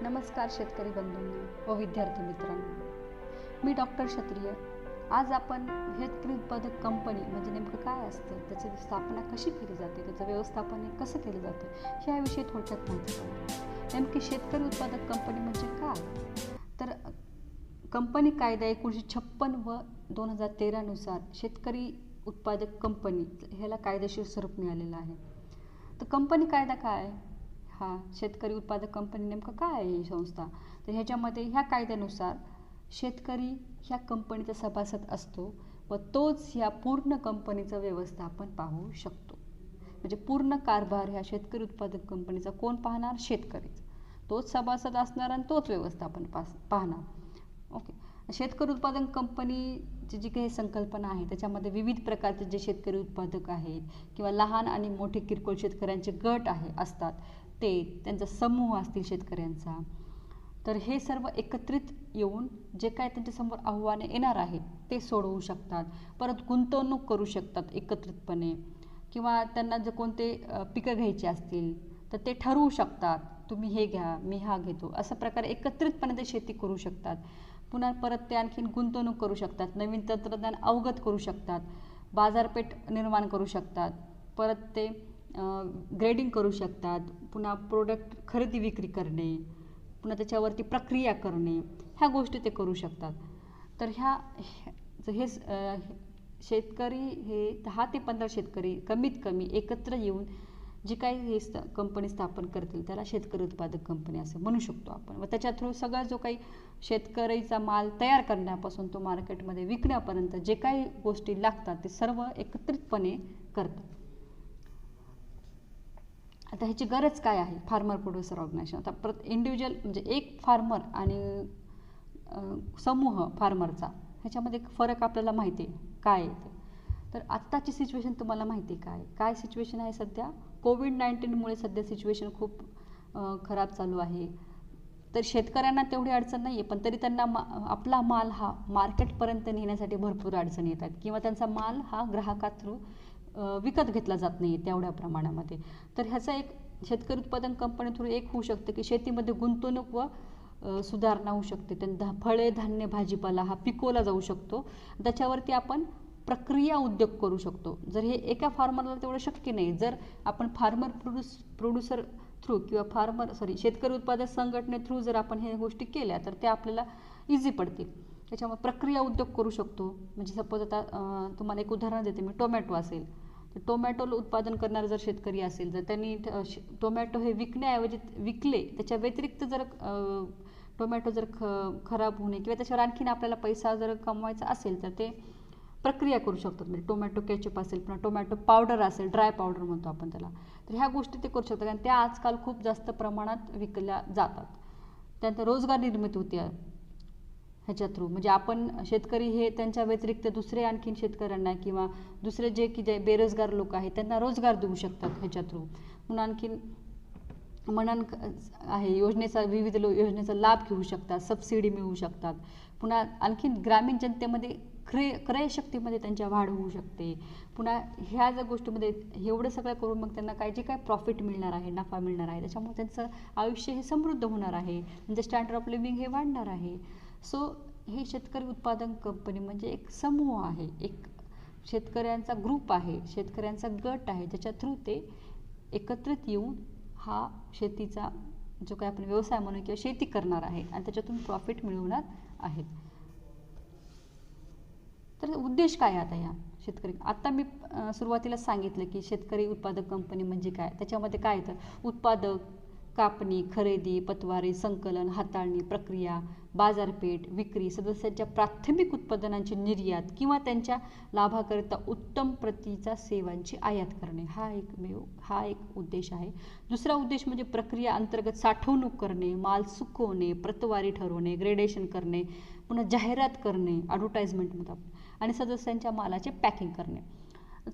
नमस्कार शेतकरी बंधूंनो व विद्यार्थी मित्रांनो, मी डॉक्टर क्षत्रिय. आज आपण शेतकरी उत्पादक कंपनी म्हणजे नेमकं काय असतं, त्याची स्थापना कशी केली जाते, त्याचं व्यवस्थापन कसं केलं जातं ह्याविषयी थोडक्यात माहिती पाहू. नेमकी शेतकरी उत्पादक कंपनी म्हणजे काय? तर कंपनी कायदा 1956 व 2013 नुसार शेतकरी उत्पादक कंपनी ह्याला कायदेशीर स्वरूप मिळालेलं आहे. तर कंपनी कायदा काय? हा शेतकरी उत्पादक कंपनी नेमकं काय आहे ही संस्था? तर ह्याच्यामध्ये ह्या कायद्यानुसार शेतकरी ह्या कंपनीचा सभासद असतो व तोच ह्या पूर्ण कंपनीचं व्यवस्थापन पाहू शकतो. म्हणजे पूर्ण कारभार ह्या शेतकरी उत्पादक कंपनीचा कोण पाहणार? शेतकरीच. तोच सभासद असणार आणि तोच व्यवस्थापन पाहणार. ओके. शेतकरी उत्पादन कंपनीची जी काही संकल्पना आहे त्याच्यामध्ये विविध प्रकारचे जे शेतकरी उत्पादक आहेत किंवा लहान आणि मोठे किरकोळ शेतकऱ्यांचे गट असतात, त्यांचा समूह असतील शेतकऱ्यांचा, तर हे सर्व एकत्रित येऊन जे काय त्यांच्यासमोर आव्हाने येणार आहेत ते सोडवू शकतात. परत गुंतवणूक करू शकतात एकत्रितपणे, किंवा त्यांना जर कोणते पिकं घ्यायची असतील तर ते ठरवू शकतात, तुम्ही हे घ्या, मी हा घेतो, अशा प्रकारे एकत्रितपणे ते शेती करू शकतात. पुन्हा परत ते आणखीन गुंतवणूक करू शकतात, नवीन तंत्रज्ञान अवगत करू शकतात, बाजारपेठ निर्माण करू शकतात, परत ते ग्रेडिंग करू शकतात, पुन्हा प्रोडक्ट खरेदी विक्री करणे, पुन्हा त्याच्यावरती प्रक्रिया करणे, ह्या गोष्टी ते करू शकतात. तर हे शेतकरी हे 10 ते 15 शेतकरी कमीत कमी एकत्र येऊन जी काही हे कंपनी स्थापन करतील त्याला शेतकरी उत्पादक कंपनी असं म्हणू शकतो आपण. व त्याच्या थ्रू सगळा जो काही शेतकरीचा माल तयार करण्यापासून तो मार्केटमध्ये विकण्यापर्यंत जे काही गोष्टी लागतात ते सर्व एकत्रितपणे करतात. आता ह्याची गरज काय आहे? Farmer producer organisation. आता इंडिव्हिज्युअल म्हणजे एक फार्मर आणि समूह फार्मरचा ह्याच्यामध्ये फरक आपल्याला माहिती आहे काय आहे. तर आत्ताची सिच्युएशन तुम्हाला माहिती आहे काय सिच्युएशन आहे सध्या? कोविड-19मुळे सध्या सिच्युएशन खूप खराब चालू आहे. तर शेतकऱ्यांना तेवढी अडचण नाही आहे, पण तरी त्यांना आपला माल हा मार्केटपर्यंत नेण्यासाठी भरपूर अडचणी येतात, किंवा त्यांचा माल हा ग्राहका थ्रू विकत घेतला जात नाही तेवढ्या प्रमाणामध्ये. तर ह्याचा एक शेतकरी उत्पादन कंपनी थ्रू एक होऊ शकते की शेतीमध्ये गुंतवणूक व सुधारणा होऊ शकते. त्यांना फळे, धान्य, भाजीपाला हा पिकवला जाऊ शकतो. त्याच्यावरती आपण प्रक्रिया उद्योग करू शकतो. जर हे एका फार्मरला तेवढं शक्य नाही, जर आपण फार्मर प्रोड्युसर थ्रू किंवा शेतकरी उत्पादक संघटने थ्रू जर आपण हे गोष्टी केल्या तर ते आपल्याला इझी पडतील. त्याच्यामुळे प्रक्रिया उद्योग करू शकतो. म्हणजे सपोज आता तुम्हाला एक उदाहरण देते मी. टोमॅटो असेल तर टोमॅटो उत्पादन करणारा जर शेतकरी असेल तर त्यांनी टोमॅटो हे विकण्याऐवजी विकले, त्याच्या व्यतिरिक्त जर टोमॅटो जर खराब होणे किंवा त्याच्यावर आणखीन आपल्याला पैसा जर कमवायचा असेल तर ते प्रक्रिया करू शकतात. म्हणजे टोमॅटो केचप असेल, पुन्हा टोमॅटो पावडर असेल, ड्राय पावडर म्हणतो आपण त्याला, तर ह्या गोष्टी ते करू शकतात. आणि त्या आजकाल खूप जास्त प्रमाणात विकल्या जातात. त्यानंतर रोजगार निर्मिती होते ह्याच्या थ्रू. म्हणजे आपण शेतकरी हे त्यांच्या व्यतिरिक्त दुसरे आणखीन शेतकऱ्यांना किंवा दुसरे जे बेरोजगार लोक आहेत त्यांना रोजगार देऊ शकतात ह्याच्या थ्रू. म्हणून आणखीन म्हणून आहे योजनेचा, विविध योजनेचा लाभ घेऊ शकतात, सबसिडी मिळवू शकतात. पुन्हा आणखीन ग्रामीण जनतेमध्ये क्रय शक्तीमध्ये त्यांच्या वाढ होऊ शकते. पुन्हा ह्या ज्या गोष्टीमध्ये एवढं सगळं करून मग त्यांना जे काय प्रॉफिट मिळणार आहे, नफा मिळणार आहे, त्याच्यामुळे त्यांचं आयुष्य हे समृद्ध होणार आहे, म्हणजे स्टँडर्ड ऑफ लिव्हिंग हे वाढणार आहे. सो हे शेतकरी उत्पादन कंपनी म्हणजे एक समूह आहे, एक शेतकऱ्यांचा ग्रुप आहे, शेतकऱ्यांचा गट आहे, ज्याच्या थ्रू ते एकत्रित येऊन हा शेतीचा जो काही आपण व्यवसाय म्हणून किंवा शेती करणार आहे आणि त्याच्यातून प्रॉफिट मिळवणार आहेत. तर उद्देश काय आता या शेतकरी? आता मी सुरुवातीला सांगितलं की शेतकरी उत्पादक कंपनी म्हणजे काय. त्याच्यामध्ये काय येतं? उत्पादक, कापणी, खरेदी, पतवारी, संकलन, हाताळणी, प्रक्रिया, बाजारपेठ, विक्री, सदस्यांच्या प्राथमिक उत्पादनांची निर्यात किंवा त्यांच्या लाभाकरिता उत्तम प्रतीच्या सेवांची आयात करणे, हा एक उद्देश आहे. दुसरा उद्देश म्हणजे प्रक्रिया अंतर्गत साठवणूक करणे, माल सुकवणे, प्रतवारी ठरवणे, ग्रेडेशन करणे, पुन्हा जाहिरात करणे, ॲडव्हर्टाइजमेंट म्हणतात, आणि सदस्यांच्या मालाचे पॅकिंग करणे.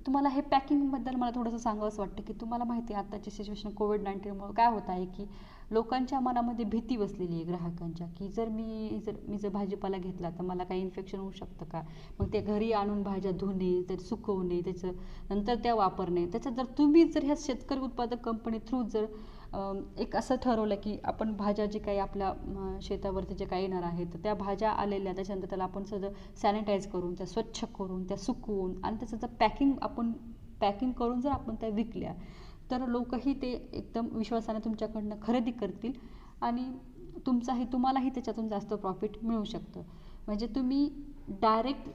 तुम्हाला हे पॅकिंगबद्दल मला थोडंसं सांगावंसं वाटतं की तुम्हाला माहिती आहे आत्ताची सिच्युएशन कोविड-19मुळे काय होत आहे की लोकांच्या मनामध्ये भीती बसलेली आहे ग्राहकांच्या, की जर मी जर भाजीपाला घेतला तर मला काही इन्फेक्शन होऊ शकतं का. मग ते घरी आणून भाज्या धुणे, ते सुकवणे, त्याचं नंतर त्या वापरणे. त्याच्यात जर तुम्ही ह्या शेतकरी उत्पादक कंपनी थ्रू जर एक असं ठरवलं की आपण भाज्या जे काही आपल्या शेतावरती जे काही येणार आहेत तर त्या भाज्या आलेल्या त्याच्यानंतर त्याला आपण सगळं सॅनिटाईज करून त्या स्वच्छ करून त्या सुकवून आणि त्याचं जर पॅकिंग करून जर आपण त्या विकल्या तर लोकही ते एकदम विश्वासाने तुमच्याकडनं खरेदी करतील आणि तुम्हालाही त्याच्यातून जास्त प्रॉफिट मिळू शकतं. म्हणजे तुम्ही डायरेक्ट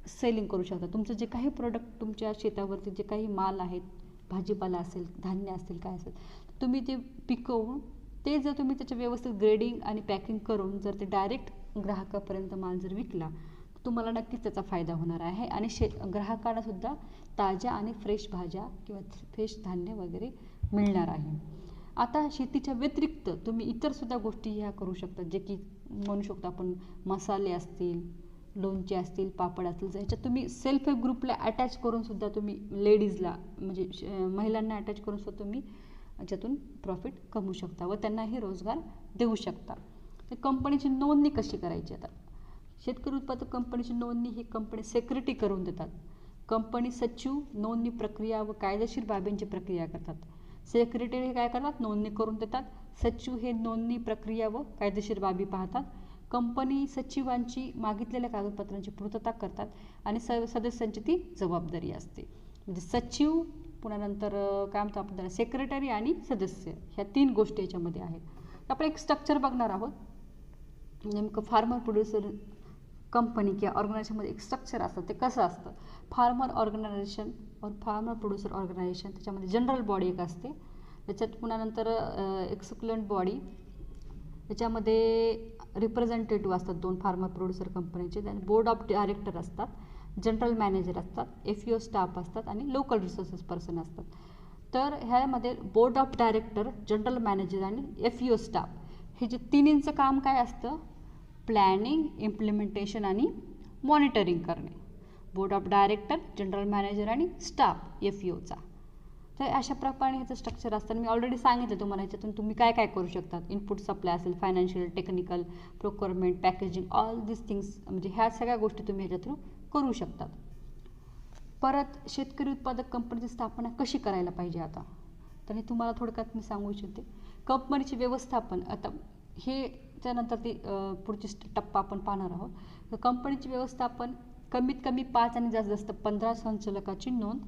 सेलिंग करू शकता. तुमचं जे काही प्रोडक्ट तुमच्या शेतावरती जे काही माल आहेत, भाजीपाला असेल, धान्य असेल, काय असेल, तुम्ही ते पिकवून ते जर तुम्ही त्याच्या व्यवस्थित ग्रेडिंग आणि पॅकिंग करून जर ते डायरेक्ट ग्राहकापर्यंत माल जर विकला तर तुम्हाला नक्कीच त्याचा फायदा होणार आहे आणि ग्राहकांना सुद्धा ताज्या आणि फ्रेश भाज्या किंवा फ्रेश धान्य वगैरे मिळणार आहे. आता शेतीच्या व्यतिरिक्त तुम्ही इतर सुद्धा गोष्टी ह्या करू शकता, जे की म्हणू शकतो आपण मसाले असतील, लोणचे असतील, पापड असतील, ह्याच्यात तुम्ही सेल्फ हेल्प ग्रुपला अटॅच करून सुद्धा तुम्ही लेडीजला म्हणजे महिलांना अटॅच करून सुद्धा तुम्ही याच्यातून प्रॉफिट कमवू शकता व त्यांनाही रोजगार देऊ शकता. तर कंपनीची नोंदणी कशी करायची? आता शेतकरी उत्पादक कंपनीची नोंदणी ही कंपनी सेक्रेटरी करून देतात. कंपनी सचिव नोंदणी प्रक्रिया व कायदेशीर बाबींची प्रक्रिया करतात. सेक्रेटरी हे काय करतात? नोंदणी करून देतात. सचिव हे नोंदणी प्रक्रिया व कायदेशीर बाबी पाहतात. कंपनी सचिवांची मागितलेल्या कागदपत्रांची पूर्तता करतात आणि सदस्यांची ती जबाबदारी असते. म्हणजे सचिव, पुन्हा नंतर काय म्हणतो आपण त्याला, सेक्रेटरी आणि सदस्य, ह्या 3 गोष्टी याच्यामध्ये आहेत. आपण एक स्ट्रक्चर बघणार आहोत. नेमकं फार्मर प्रोड्युसर कंपनी किंवा ऑर्गनायझेशनमध्ये एक स्ट्रक्चर असतं, ते कसं असतं? फार्मर ऑर्गनायझेशन और फार्मर प्रोड्युसर ऑर्गनायझेशन, त्याच्यामध्ये जनरल बॉडी एक असते, त्याच्यात पुन्हा नंतर एक्सिक्युलंट बॉडी, त्याच्यामध्ये रिप्रेझेंटेटिव्ह असतात 2 फार्मर प्रोड्युसर कंपनीचे, त्याने बोर्ड ऑफ डायरेक्टर असतात, जनरल मॅनेजर असतात, FAO स्टाफ असतात आणि लोकल रिसोर्सेस पर्सन असतात. तर ह्यामध्ये board of director, general manager आणि FAO स्टाफ हे जे तिन्हींचं काम काय असतं? प्लॅनिंग, इम्प्लिमेंटेशन आणि मॉनिटरिंग करणे. Board of director, general manager आणि स्टाफ FAOचा. तर अशा प्रकारे ह्याचं स्ट्रक्चर असतं. मी ऑलरेडी सांगितलं तुम्हाला ह्याच्यातून तुम्ही काय काय करू शकतात. इनपुट सप्लाय असेल, financial, technical, procurement, packaging, all this things, म्हणजे ह्या सगळ्या गोष्टी तुम्ही ह्याच्यातून करू शकतात. परत शेतकरी उत्पादक कंपनीची स्थापना कशी करायला पाहिजे आता? तर हे तुम्हाला थोडक्यात मी सांगू इच्छिते. कंपनीचे व्यवस्थापन, आता हे त्यानंतर ती पुढची टप्पा आपण पाहणार आहोत. तर कंपनीचे व्यवस्थापन कमीत कमी 5 आणि जास्त 15 संचालकाची नोंद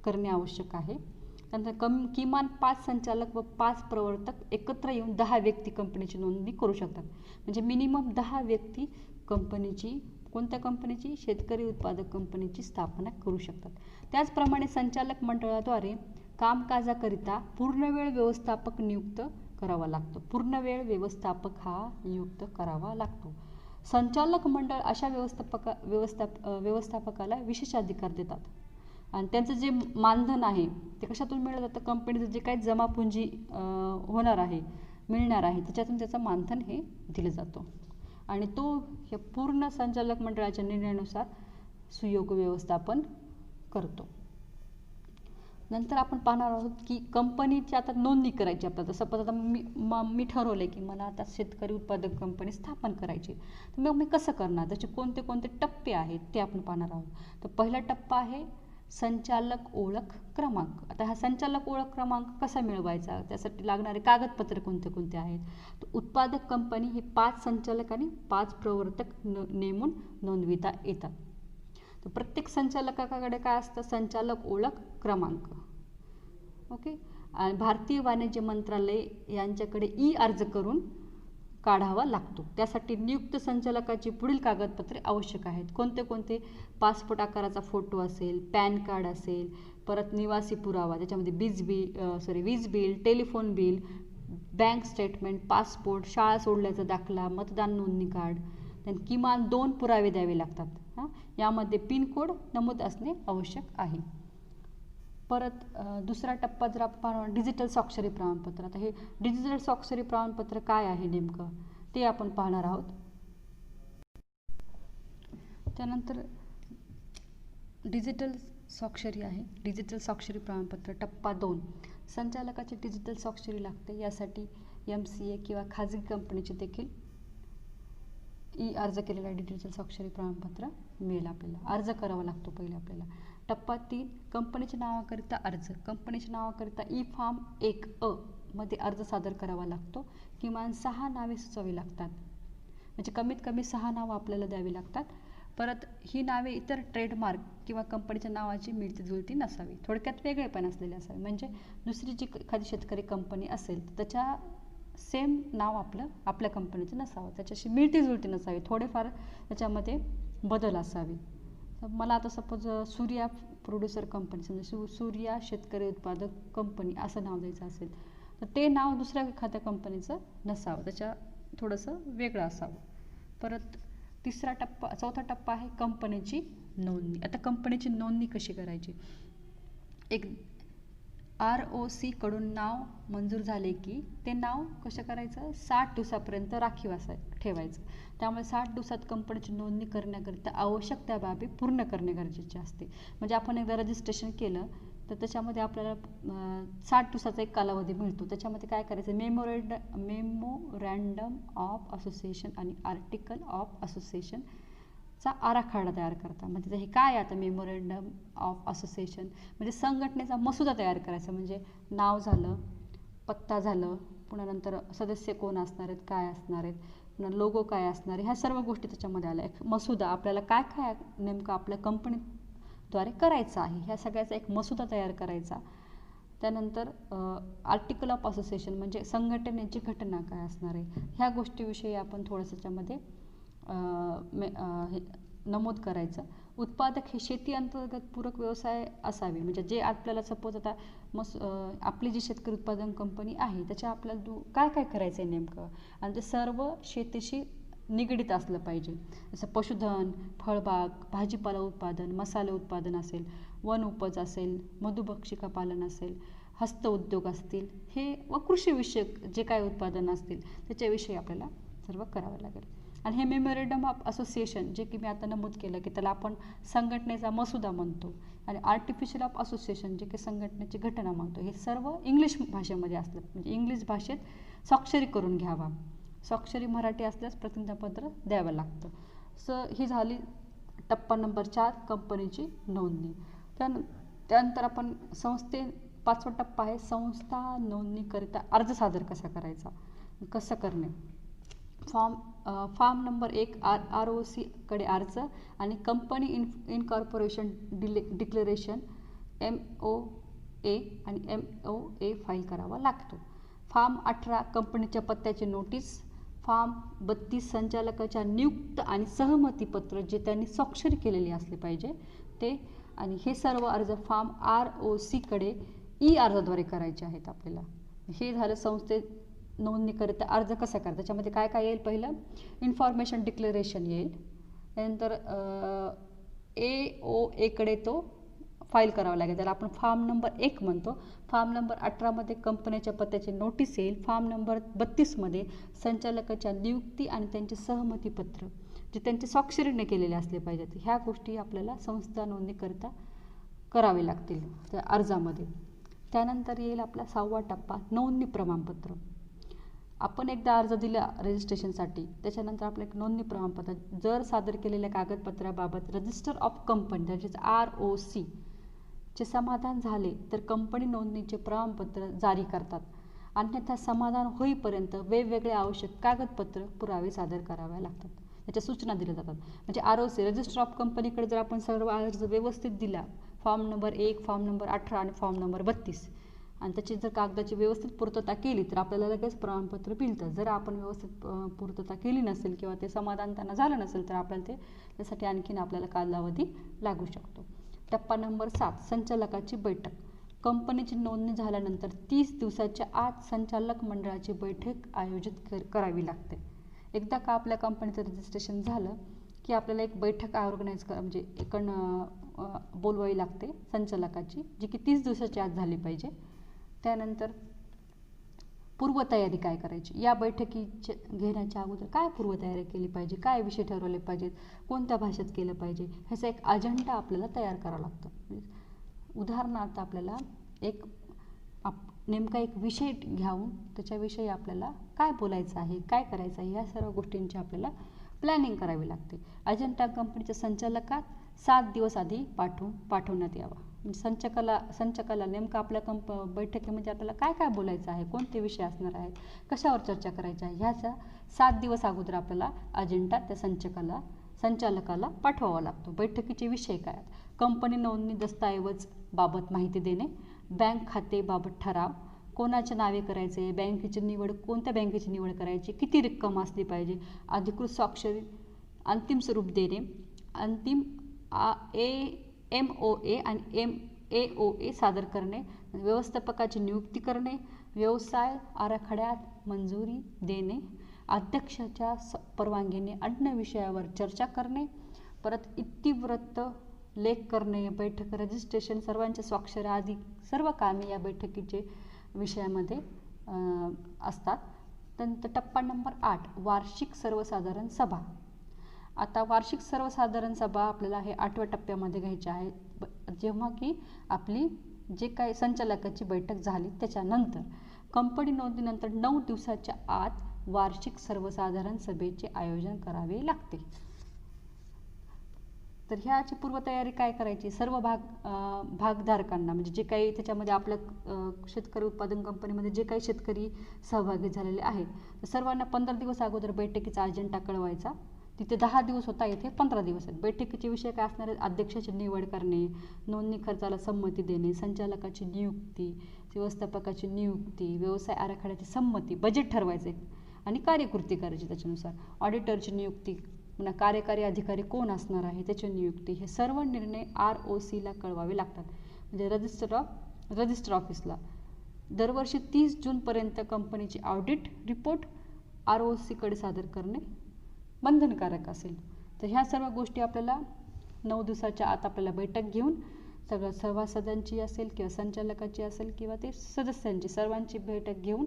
करणे आवश्यक आहे. त्यानंतर किमान 5 संचालक व 5 प्रवर्तक एकत्र येऊन 10 व्यक्ती कंपनीची नोंदणी करू शकतात. म्हणजे मिनिमम 10 व्यक्ती कोणत्या कंपनीची? शेतकरी उत्पादक कंपनीची स्थापना करू शकतात. त्याचप्रमाणे संचालक मंडळाद्वारे कामकाजाकरिता पूर्णवेळ व्यवस्थापक नियुक्त करावा लागतो. पूर्णवेळ व्यवस्थापक हा नियुक्त करावा लागतो. संचालक मंडळ अशा व्यवस्थापकाला विशेष अधिकार देतात आणि त्यांचं जे मानधन आहे ते कशातून मिळलं जातं? कंपनीचं जे काही जमापुंजी मिळणार आहे त्याच्यातून त्याचं मानधन हे दिलं जातं आणि तो हे पूर्ण संचालक मंडळाच्या निर्णयानुसार सुयोग्य व्यवस्थापन करतो. नंतर आपण पाहणार आहोत की कंपनीची आता नोंदणी करायची आपल्याला. सपोज आता मी ठरवलं की मला आता शेतकरी उत्पादक कंपनी स्थापन करायची, तर मग मी कसं करणार? त्याचे कोणते कोणते टप्पे आहेत ते आपण पाहणार आहोत. तर पहिला टप्पा आहे संचालक ओळख क्रमांक. आता हा संचालक ओळख क्रमांक कसा मिळवायचा? त्यासाठी लागणारे कागदपत्रे कोणते कोणते आहेत? तर उत्पादक कंपनी हे 5 संचालक आणि 5 प्रवर्तक नेमून नोंदविता येतात. तर प्रत्येक संचालकाकडे काय असतं? संचालक ओळख क्रमांक. ओके. आणि भारतीय वाणिज्य मंत्रालय यांच्याकडे अर्ज करून काढावा लागतो. त्यासाठी नियुक्त संचालकाची पुढील कागदपत्रे आवश्यक आहेत. कोणते कोणते? पासपोर्ट आकाराचा फोटो असेल, पॅन कार्ड असेल, परत निवासी पुरावा, त्याच्यामध्ये वीज bill, telephone bill, bank statement, passport, शाळा सोडल्याचा दाखला, मतदान नोंदणी कार्ड. त्यांनी किमान 2 पुरावे द्यावे लागतात. यामध्ये पिन कोड नमूद असणे आवश्यक आहे. परत दुसरा टप्पा जर आपण पाहणार डिजिटल स्वाक्षरी प्रमाणपत्र. आता हे डिजिटल स्वाक्षरी प्रमाणपत्र काय आहे नेमकं ते आपण पाहणार आहोत. त्यानंतर डिजिटल स्वाक्षरी आहे. डिजिटल स्वाक्षरी प्रमाणपत्र टप्पा 2. संचालकाची डिजिटल स्वाक्षरी लागते. यासाठी MCA किंवा खाजगी कंपनीचे देखील अर्ज केलेला डिजिटल स्वाक्षरी प्रमाणपत्र मिळेल आपल्याला. अर्ज करावा लागतो पहिले आपल्याला. टप्पा 3 कंपनीच्या नावाकरिता अर्ज. कंपनीच्या नावाकरिता फॉर्म 1A मध्ये अर्ज सादर करावा लागतो. किमान 6 नावे सुचवावी लागतात, म्हणजे कमीत कमी 6 नावं आपल्याला द्यावी लागतात. परत ही नावे इतर ट्रेडमार्क किंवा कंपनीच्या नावाची मिळती जुळती नसावी, थोडक्यात वेगळेपण असलेले असावे. म्हणजे दुसरी जी एखादी शेतकरी कंपनी असेल त्याच्या सेम नाव आपल्या कंपनीचं नसावं, त्याच्याशी मिळती जुळती नसावी, थोडेफार त्याच्यामध्ये बदल असावे. मला आता सपोज सूर्या प्रोड्युसर कंपनी, समजा सूर्या शेतकरी उत्पादक कंपनी असं नाव द्यायचं असेल तर ते नाव दुसऱ्या एखाद्या कंपनीचं नसावं, त्याच्या थोडंसं वेगळं असावं. परत चौथा टप्पा आहे कंपनीची नोंदणी. आता कंपनीची नोंदणी कशी करायची? एक ROC कडून नाव मंजूर झाले की ते नाव कसं करायचं, 60 दिवसापर्यंत राखीव ठेवायचं. त्यामुळे 60 दिवसात कंपनीची नोंदणी करण्याकरिता आवश्यक त्या बाबी पूर्ण करणे गरजेचे असते. म्हणजे आपण एकदा रजिस्ट्रेशन केलं तर त्याच्यामध्ये आपल्याला 60 दिवसाचा एक कालावधी मिळतो. त्याच्यामध्ये काय करायचं, मेमोरँडम ऑफ असोसिएशन आणि आर्टिकल ऑफ असोसिएशन चा आराखडा तयार करता. म्हणजे हे काय आता मेमोरँडम ऑफ असोसिएशन म्हणजे संघटनेचा मसुदा तयार करायचा. म्हणजे नाव झालं, पत्ता झालं, पुन्हा नंतर सदस्य कोण असणार आहेत, काय असणार आहेत, पुन्हा लोगो काय असणार आहे, ह्या सर्व गोष्टी त्याच्यामध्ये आल्या. एक मसुदा आपल्याला काय काय नेमकं आपल्या कंपनीद्वारे करायचं आहे ह्या सगळ्याचा एक मसुदा तयार करायचा. त्यानंतर आर्टिकल ऑफ असोसिएशन म्हणजे संघटनेची घटना काय असणार आहे, ह्या गोष्टीविषयी आपण थोडंसं त्याच्यामध्ये नमूद करायचं. उत्पादक हे शेती अंतर्गत पूरक व्यवसाय असावे. म्हणजे जे आपल्याला सपोज आता आपली जी शेतकरी उत्पादन कंपनी आहे त्याच्या आपल्याला काय काय करायचं आहे नेमकं, आणि ते सर्व शेतीशी निगडीत असलं पाहिजे. जसं पशुधन, फळबाग, भाजीपाला उत्पादन, मसाले उत्पादन असेल, वन उपज असेल, मधुमक्षिका पालन असेल, हस्तउद्योग असतील, हे व कृषीविषयक जे काय उत्पादन असतील त्याच्याविषयी आपल्याला सर्व करावं लागेल. आणि हे मेमोरँडम ऑफ असोसिएशन जे की मी आता नमूद केलं की त्याला आपण संघटनेचा मसुदा म्हणतो, आणि आर्टिफिशियल ऑफ असोसिएशन जे की संघटनेची घटना म्हणतो, हे सर्व इंग्लिश भाषेमध्ये असलं. म्हणजे इंग्लिश भाषेत स्वाक्षरी करून घ्यावा. स्वाक्षरी मराठी असल्यास प्रतिज्ञापत्र द्यावं लागतं. ही झाली टप्पा नंबर 4 कंपनीची नोंदणी. त्यानंतर आपण 5वा टप्पा आहे संस्था नोंदणीकरिता अर्ज सादर कसा करायचा, कसं करणे. फॉर्म नंबर 1 ROC कडे अर्ज आणि कंपनी इनकॉर्पोरेशन डिक्लेरेशन MOA आणि MOA फाईल करावा लागतो. फॉर्म 18 कंपनीच्या पत्त्याची नोटीस. फॉर्म 32 संचालकाच्या नियुक्त आणि सहमतीपत्र जे त्यांनी स्वाक्षरी केलेली असले पाहिजे ते. आणि हे सर्व अर्ज फॉर्म ROC कडे अर्जाद्वारे करायचे आहेत आपल्याला. हे झालं संस्थे नोंदणीकरिता अर्ज कसा करा. त्याच्यामध्ये काय काय येईल, पहिलं इन्फॉर्मेशन डिक्लेरेशन येईल, त्यानंतर AOA कडे तो फाईल करावा लागेल, त्याला आपण फॉर्म नंबर 1 म्हणतो. फॉर्म नंबर 18 मध्ये कंपनीच्या पत्त्याची नोटीस येईल. फॉर्म नंबर 32 मध्ये संचालकाच्या नियुक्ती आणि त्यांचे सहमतीपत्र जे त्यांचे स्वाक्षरीने केलेले असले पाहिजेत. ह्या गोष्टी आपल्याला संस्था नोंदणीकरिता करावे लागतील त्या अर्जामध्ये. त्यानंतर येईल आपला 6वा टप्पा नोंदणी प्रमाणपत्र. आपण एकदा अर्ज दिला रजिस्ट्रेशनसाठी, त्याच्यानंतर आपलं एक नोंदणी प्रमाणपत्र. जर सादर केलेल्या कागदपत्राबाबत रजिस्टर ऑफ कंपनी म्हणजेच ROC चे समाधान झाले तर कंपनी नोंदणीचे प्रमाणपत्र जारी करतात. अन्यथा समाधान होईपर्यंत वेगवेगळे आवश्यक कागदपत्र पुरावे सादर करावे लागतात, त्याच्या सूचना दिल्या जातात. म्हणजे ROC रजिस्टर ऑफ कंपनीकडे जर आपण सर्व अर्ज व्यवस्थित दिला, फॉर्म नंबर 1, फॉर्म नंबर 18 आणि फॉर्म नंबर 32, आणि त्याची जर कागदाची व्यवस्थित पूर्तता केली तर आपल्याला लगेच प्रमाणपत्र मिळतं. जर आपण व्यवस्थित पूर्तता केली नसेल किंवा ते समाधान त्यांना झालं नसेल तर आपल्याला त्यासाठी आणखीन आपल्याला कालावधी लागू शकतो. टप्पा नंबर 7 संचालकाची बैठक. कंपनीची नोंदणी झाल्यानंतर 30 दिवसाच्या आत संचालक मंडळाची बैठक आयोजित करावी लागते. एकदा का आपल्या कंपनीचं रजिस्ट्रेशन झालं की आपल्याला एक बैठक ऑर्गनाईज म्हणजे बोलवावी लागते संचालकाची, जी की 30 दिवसाच्या आत झाली पाहिजे. त्यानंतर पूर्वतयारी काय करायची, या बैठकी घेण्याच्या अगोदर काय पूर्वतयारी केली पाहिजे, काय विषय ठरवले पाहिजेत, कोणत्या भाषेत केलं पाहिजे, ह्याचा एक अजेंडा आपल्याला तयार करावा लागतो. उदाहरणार्थ आपल्याला नेमका एक विषय घेऊन त्याच्याविषयी आपल्याला काय बोलायचं आहे, काय करायचं आहे, या सर्व गोष्टींची आपल्याला प्लॅनिंग करावी लागते. अजेंडा कंपनीच्या संचालकात 7 दिवस आधी पाठवण्यात यावा. म्हणजे संचकाला नेमकं आपल्या बैठकीमध्ये आपल्याला काय काय बोलायचं आहे, कोणते विषय असणार आहेत, कशावर चर्चा करायची आहे, ह्याचा 7 दिवस अगोदर आपल्याला अजेंडा त्या संचालकाला पाठवावा लागतो. बैठकीचे विषय काय आहेत? कंपनी नोंदणी दस्तऐवज बाबत माहिती देणे, बँक खाते बाबत ठराव, कोणाच्या नावे करायचे, बँकेची निवड, कोणत्या बँकेची निवड करायची, किती रक्कम असली पाहिजे, अधिकृत स्वाक्षरी, अंतिम स्वरूप देणे, अंतिम MOA आणि MAOA सादर करणे, व्यवस्थापकाची नियुक्ती करणे, व्यवसाय आराखड्यात मंजुरी देणे, अध्यक्षाच्या परवानगीने अन्य विषयावर चर्चा करणे, परत इतिवृत्त लेख करणे, बैठक रजिस्ट्रेशन, सर्वांच्या स्वाक्षऱ्या आदी सर्व कामे या बैठकीचे विषयामध्ये असतात. त्यानंतर टप्पा नंबर 8 वार्षिक सर्वसाधारण सभा. आता वार्षिक सर्वसाधारण सभा आपल्याला हे 8व्या टप्प्यामध्ये घ्यायची आहे, जेव्हा की आपली जे काही संचालकाची बैठक झाली त्याच्यानंतर कंपनी नोंदणीनंतर 9 दिवसाच्या आत वार्षिक सर्वसाधारण सभेचे आयोजन करावे लागते. तर ह्याची पूर्वतयारी काय करायची? सर्व भागधारकांना, म्हणजे जे काही त्याच्यामध्ये आपल्या शेतकरी उत्पादन कंपनीमध्ये जे काही शेतकरी सहभागी झालेले आहेत तर सर्वांना 15 दिवस अगोदर बैठकीचा अजेंडा कळवायचा. तिथे 10 दिवस होता, येथे 15 दिवस आहेत. बैठकीचे विषय काय असणार आहेत? अध्यक्षाची निवड करणे, नोंदणी खर्चाला संमती देणे, संचालकाची नियुक्ती, व्यवस्थापकाची नियुक्ती, व्यवसाय आराखड्याची संमती, बजेट ठरवायचे आणि कार्यकृती करायची त्याच्यानुसार, ऑडिटरची नियुक्ती, पुन्हा कार्यकारी अधिकारी कोण असणार आहे त्याची नियुक्ती, हे सर्व निर्णय ROCला कळवावे लागतात. म्हणजे रजिस्टर ऑफिसला दरवर्षी 30 जूनपर्यंत कंपनीची ऑडिट रिपोर्ट ROCकडे सादर करणे बंधनकारक असेल. तर ह्या सर्व गोष्टी आपल्याला 9 दिवसाच्या आत आपल्याला बैठक घेऊन सगळ्या सभासदांची असेल किंवा संचालकाची असेल किंवा ते सदस्यांची सर्वांची बैठक घेऊन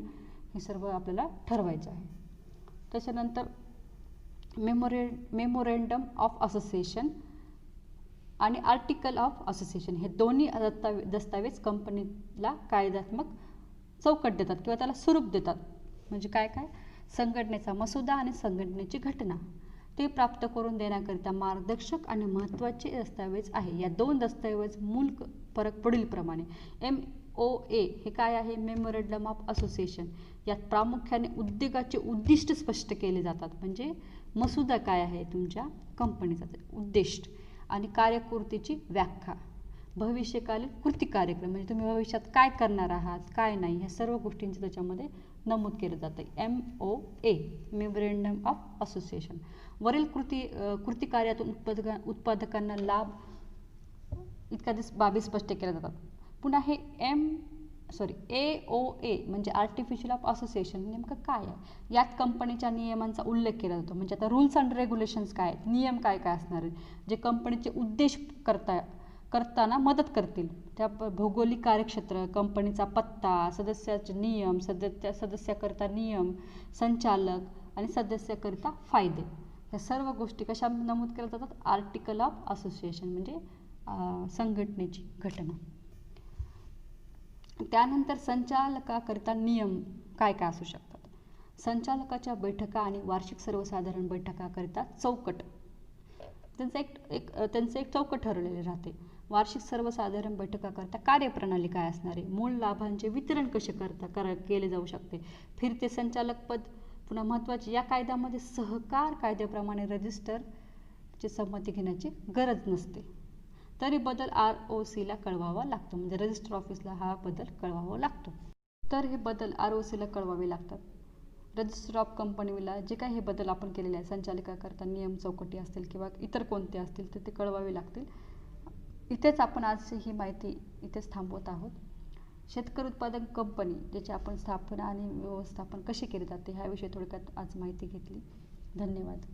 हे सर्व आपल्याला ठरवायचं आहे. त्याच्यानंतर मेमोरेंडम ऑफ असोसिएशन आणि आर्टिकल ऑफ असोसिएशन हे दोन्ही दस्तावेज कंपनीला कायद्यात्मक चौकट देतात किंवा त्याला स्वरूप देतात. म्हणजे काय काय? संघटनेचा मसुदा आणि संघटनेची घटना ते प्राप्त करून देण्याकरिता मार्गदर्शक आणि महत्त्वाचे दस्तावेज आहे. या 2 दस्तावेज मूल फरक पुढीलप्रमाणे. MOA हे काय आहे? Memorandum of association. यात प्रामुख्याने उद्योगाचे उद्दिष्ट स्पष्ट केले जातात. म्हणजे मसुदा काय आहे? तुमच्या कंपनीचा उद्दिष्ट आणि कार्यकृतीची व्याख्या, भविष्यकालीन कृती कार्यक्रम, म्हणजे तुम्ही भविष्यात काय करणार आहात, काय नाही, ह्या सर्व गोष्टींचं त्याच्यामध्ये नमूद केलं जातं. MOA memorandum of association. वरील कृती कार्यातून उत्पादकांना लाभ इत्यादी बाबी स्पष्ट केल्या जातात. पुन्हा हे AOA म्हणजे आर्टिफिशियल ऑफ असोसिएशन नेमकं काय आहे? यात कंपनीच्या नियमांचा उल्लेख केला जातो. म्हणजे आता रूल्स अँड रेग्युलेशन्स काय आहेत, नियम काय काय असणार आहेत, जे कंपनीचे उद्देश करताना मदत करतील. त्या भौगोलिक कार्यक्षेत्र, कंपनीचा पत्ता, सदस्याचे नियम, सदस्याकरिता नियम, संचालक आणि सदस्याकरिता फायदे, या सर्व गोष्टी कशा नमूद केल्या जातात? आर्टिकल ऑफ असोसिएशन म्हणजे संघटनेची घटना. त्यानंतर संचालकाकरिता नियम काय काय असू शकतात? संचालकाच्या बैठका आणि वार्षिक सर्वसाधारण बैठकाकरिता चौकट, त्यांचं एक चौकट ठरवलेले राहते. वार्षिक सर्वसाधारण बैठकाकरिता कार्यप्रणाली काय असणार आहे? मूळ लाभांचे वितरण कसे केले जाऊ शकते? फिरते संचालक पद. पुन्हा महत्त्वाचे, या कायद्यामध्ये सहकार कायद्याप्रमाणे रजिस्टरची संमती घेण्याची गरज नसते, तरी बदल ROCला कळवावा लागतो. म्हणजे रजिस्टर ऑफिसला हा बदल कळवावा लागतो. तर हे बदल ROCला कळवावे लागतात. रजिस्टर ऑफ कंपनीला जे काही हे बदल आपण केलेले आहेत, संचालकाकरता नियम चौकटी असतील किंवा इतर कोणते असतील तर ते कळवावे लागतील. इथेच आपण आज ही माहिती इथेच थांबवत आहोत. शेतकरी उत्पादन कंपनी ज्याची आपण स्थापना आणि व्यवस्थापन कशी केले जाते ह्याविषयी थोडक्यात आज माहिती घेतली. धन्यवाद.